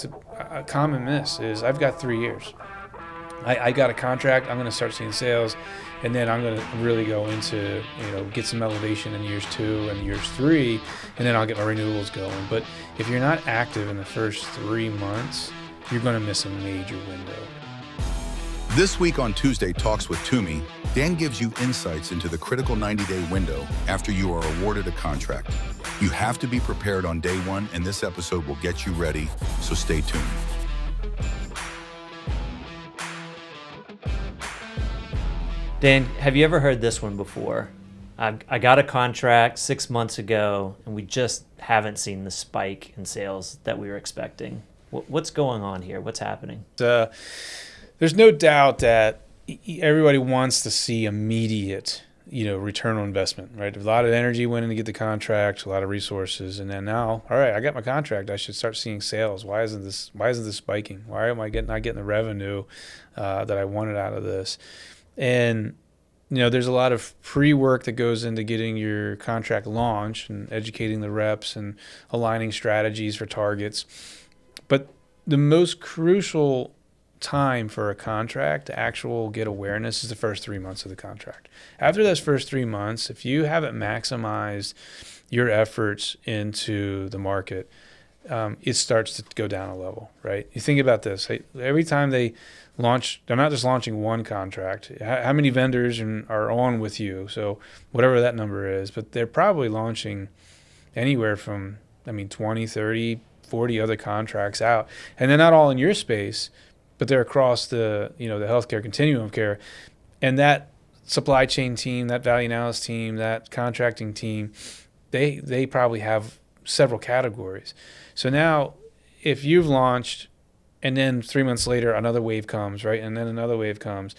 it's a common miss is I've got 3 years. I got a contract. I'm going to start seeing sales, and then I'm going to really go into, get some elevation in years 2 and years 3, and then I'll get my renewals going. But if you're not active in the first 3 months, you're going to miss a major window. This week on Tuesday Talks with Toomey, Dan gives you insights into the critical 90-day window after you are awarded a contract. You have to be prepared on day one, and this episode will get you ready, so stay tuned. Dan, have you ever heard this one before? I got a contract 6 months ago, and we just haven't seen the spike in sales that we were expecting. What's going on here? What's happening? There's no doubt that everybody wants to see immediate, return on investment, right? A lot of energy went in to get the contract, a lot of resources, and then now, all right, I got my contract. I should start seeing sales. Why isn't this spiking? Why am I not getting the revenue that I wanted out of this? And there's a lot of pre-work that goes into getting your contract launched and educating the reps and aligning strategies for targets. But the most crucial time for a contract to actual get awareness is the first 3 months of the contract. After those first 3 months, if you haven't maximized your efforts into the market, it starts to go down a level, right? You think about this. Every time they launch, they're not just launching one contract. How many vendors are on with you? So whatever that number is, but they're probably launching anywhere from, 20, 30, 40 other contracts out. And they're not all in your space, but they're across the healthcare continuum of care. And that supply chain team, that value analysis team, that contracting team, they probably have several categories. So now if you've launched and then 3 months later another wave comes, right? And then another wave comes,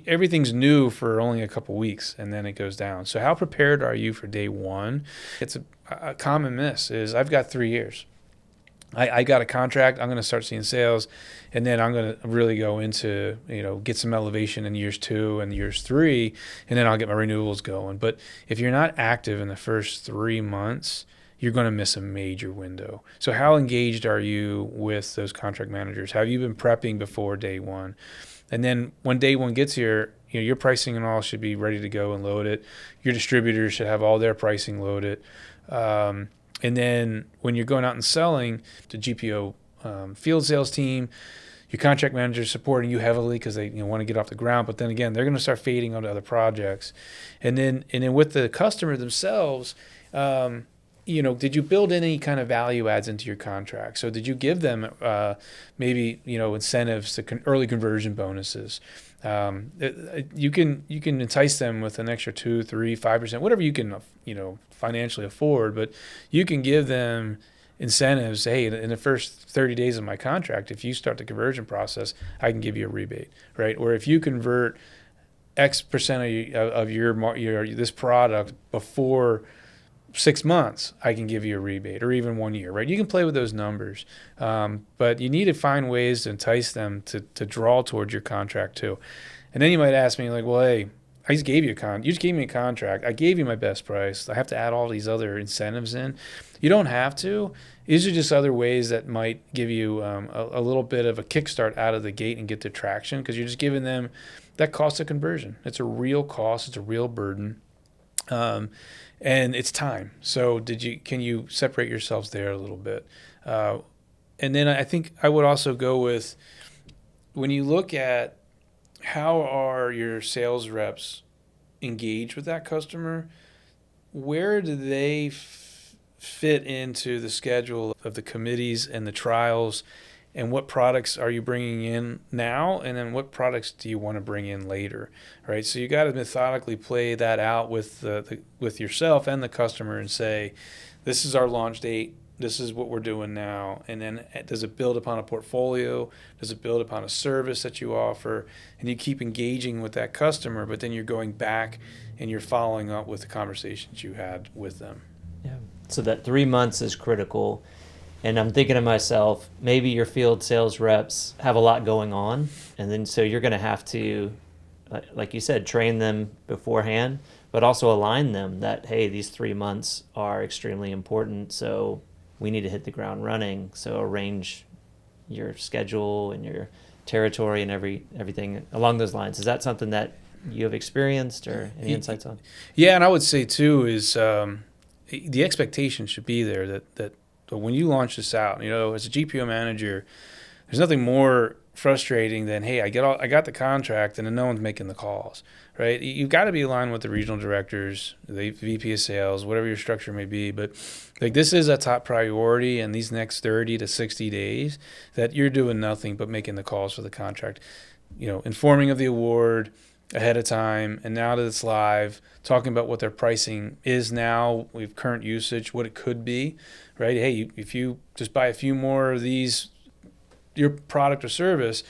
everything's new for only a couple weeks and then it goes down. So how prepared are you for day one? It's a common miss is I've got 3 years. I got a contract. I'm going to start seeing sales, and then I'm going to really go into, get some elevation in years 2 and years 3, and then I'll get my renewals going. But if you're not active in the first 3 months, you're going to miss a major window. So how engaged are you with those contract managers? Have you been prepping before day one? And then when day one gets here, your pricing and all should be ready to go and load it. Your distributors should have all their pricing loaded. And then when you're going out and selling, the GPO field sales team, your contract manager is supporting you heavily because they want to get off the ground. But then again, they're going to start fading onto other projects. And then with the customer themselves, did you build any kind of value adds into your contract? So did you give them maybe incentives to early conversion bonuses? You can entice them with an extra 2, 3, 5%, whatever you can financially afford, but you can give them incentives. Hey, in the first 30 days of my contract, if you start the conversion process, I can give you a rebate, right? Or if you convert X percent of your this product before 6 months, I can give you a rebate, or even 1 year, right? You can play with those numbers, but you need to find ways to entice them to draw towards your contract too. And then you might ask me like, well, hey, I just gave you you just gave me a contract. I gave you my best price. I have to add all these other incentives in. You don't have to. These are just other ways that might give you a little bit of a kickstart out of the gate and get the traction, because you're just giving them that cost of conversion. It's a real cost. It's a real burden. And it's time. So can you separate yourselves there a little bit? And then I think I would also go with, when you look at how are your sales reps engaged with that customer, where do they fit into the schedule of the committees and the trials, and what products are you bringing in now, and then what products do you want to bring in later, right? So you got to methodically play that out with with yourself and the customer and say, this is our launch date, this is what we're doing now, and then does it build upon a portfolio? Does it build upon a service that you offer? And you keep engaging with that customer, but then you're going back and you're following up with the conversations you had with them. Yeah. So that 3 months is critical. And I'm thinking to myself, maybe your field sales reps have a lot going on, and then so you're going to have to, like you said, train them beforehand, but also align them that, hey, these 3 months are extremely important, so we need to hit the ground running. So arrange your schedule and your territory and everything along those lines. Is that something that you have experienced or any insights on? Yeah, and I would say too is the expectation should be there that when you launch this out, as a GPO manager, there's nothing more frustrating than, hey, I got the contract and then no one's making the calls, right? You've got to be aligned with the regional directors, the VP of sales, whatever your structure may be. But like, this is a top priority in these next 30 to 60 days that you're doing nothing but making the calls for the contract, informing of the award ahead of time. And now that it's live, talking about what their pricing is now, we've current usage, what it could be, right? Hey, if you just buy a few more of these, your product or service,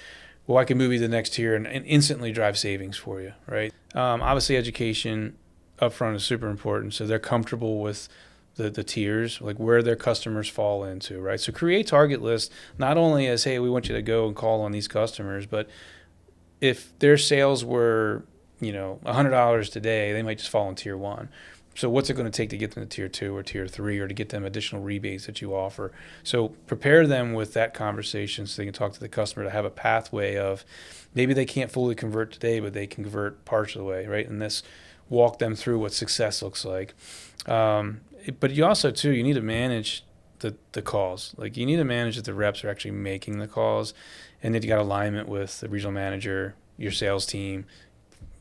well, I can move you to the next tier and instantly drive savings for you, right? Obviously, education upfront is super important, so they're comfortable with the tiers, like where their customers fall into, right? So create target lists, not only as, hey, we want you to go and call on these customers, but if their sales were, $100 today, they might just fall in tier 1. So what's it going to take to get them to tier 2 or tier 3 or to get them additional rebates that you offer? So prepare them with that conversation so they can talk to the customer to have a pathway of maybe they can't fully convert today, but they can convert parts of the way, right? And this walk them through what success looks like. But you also, too, you need to manage the calls. Like, you need to manage that the reps are actually making the calls, and that you got alignment with the regional manager, your sales team,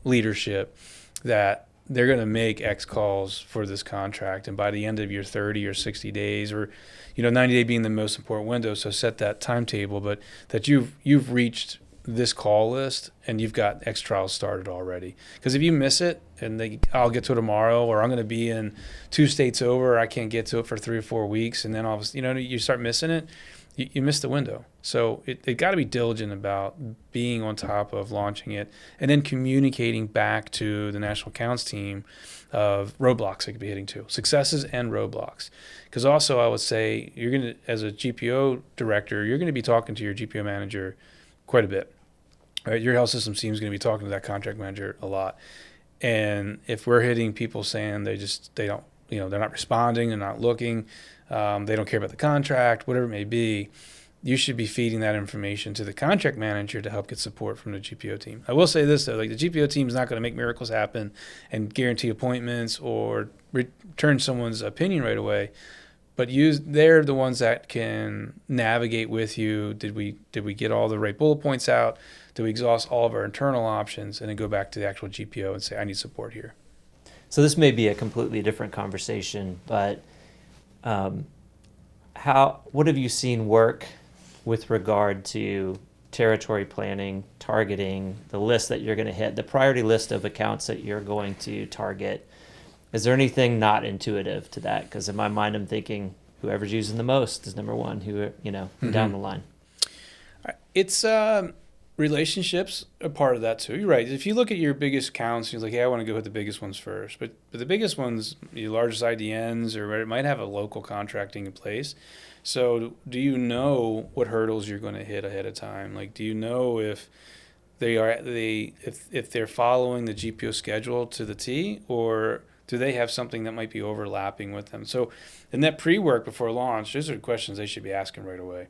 leadership, that they're going to make X calls for this contract. And by the end of your 30 or 60 days, or 90 day being the most important window, so set that timetable, but that you've reached this call list and you've got X trials started already. Because if you miss it and I'll get to it tomorrow, or I'm going to be in 2 states over, I can't get to it for 3 or 4 weeks, and then all of a sudden, you start missing it, you miss the window. So it got to be diligent about being on top of launching it and then communicating back to the national accounts team of roadblocks they could be hitting to, successes and roadblocks. Because also, I would say, you're going to, as a GPO director, you're going to be talking to your GPO manager quite a bit. Right? Your health systems team is going to be talking to that contract manager a lot. And if we're hitting people saying they don't, they're not responding, they're not looking, they don't care about the contract, whatever it may be, you should be feeding that information to the contract manager to help get support from the GPO team. I will say this, though, like, the GPO team is not going to make miracles happen and guarantee appointments or return someone's opinion right away. But they're the ones that can navigate with you. Did we get all the right bullet points out? Did we exhaust all of our internal options? And then go back to the actual GPO and say, I need support here. So this may be a completely different conversation, but what have you seen work with regard to territory planning, targeting, the list that you're going to hit, the priority list of accounts that you're going to target? Is there anything not intuitive to that? Because in my mind, I'm thinking whoever's using the most is number one, down the line. It's relationships are part of that too. You're right. If you look at your biggest accounts, you're like, hey, I want to go with the biggest ones first. But the biggest ones, your largest IDNs, or it might have a local contracting in place. So do you know what hurdles you're going to hit ahead of time? Like, do you know if if they're following the GPO schedule to the T, or do they have something that might be overlapping with them? So in that pre-work before launch, those are questions they should be asking right away.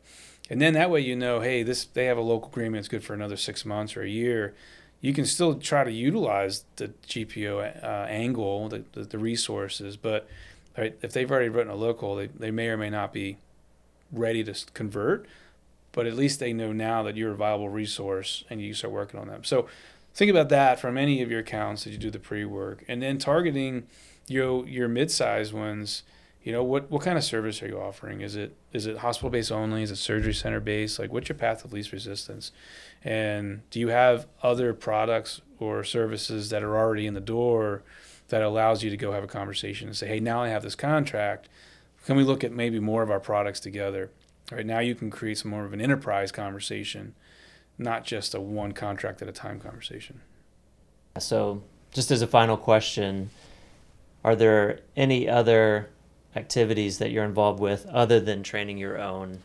And then that way, hey, they have a local agreement that's good for another 6 months or a year. You can still try to utilize the GPO angle, the resources, but right, if they've already written a local, they may or may not be ready to convert, but at least they know now that you're a viable resource and you start working on them. So think about that from any of your accounts that you do the pre-work, and then targeting your mid-size ones. What kind of service are you offering? Is it hospital-based only? Is it surgery center-based? Like, what's your path of least resistance? And do you have other products or services that are already in the door that allows you to go have a conversation and say, hey, now I have this contract. Can we look at maybe more of our products together? All right, now you can create some more of an enterprise conversation, not just a one contract at a time conversation. So just as a final question, are there any other activities that you're involved with other than training your own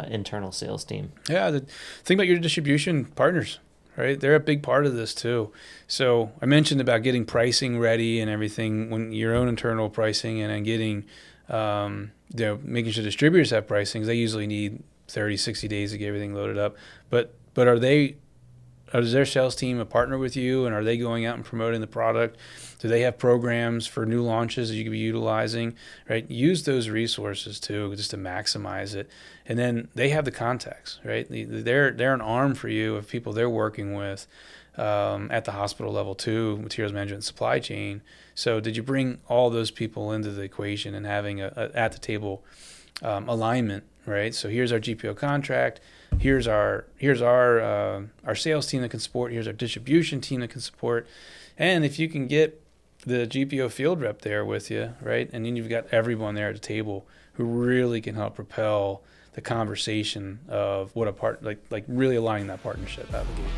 internal sales team? Yeah, think about your distribution partners, right? They're a big part of this too. So I mentioned about getting pricing ready and everything, when your own internal pricing, and then getting, making sure distributors have pricing. They usually need 30, 60 days to get everything loaded up. But is their sales team a partner with you, and are they going out and promoting the product? Do they have programs for new launches that you could be utilizing, right? Use those resources too, just to maximize it. And then they have the contacts, right? They're an arm for you of people they're working with at the hospital level too, materials management and supply chain. So did you bring all those people into the equation and having a at the table alignment, right? So here's our GPO contract. Here's our sales team that can support. Here's our distribution team that can support. And if you can get the GPO field rep there with you, right? And then you've got everyone there at the table who really can help propel the conversation of what a part, like really aligning that partnership out of the gate.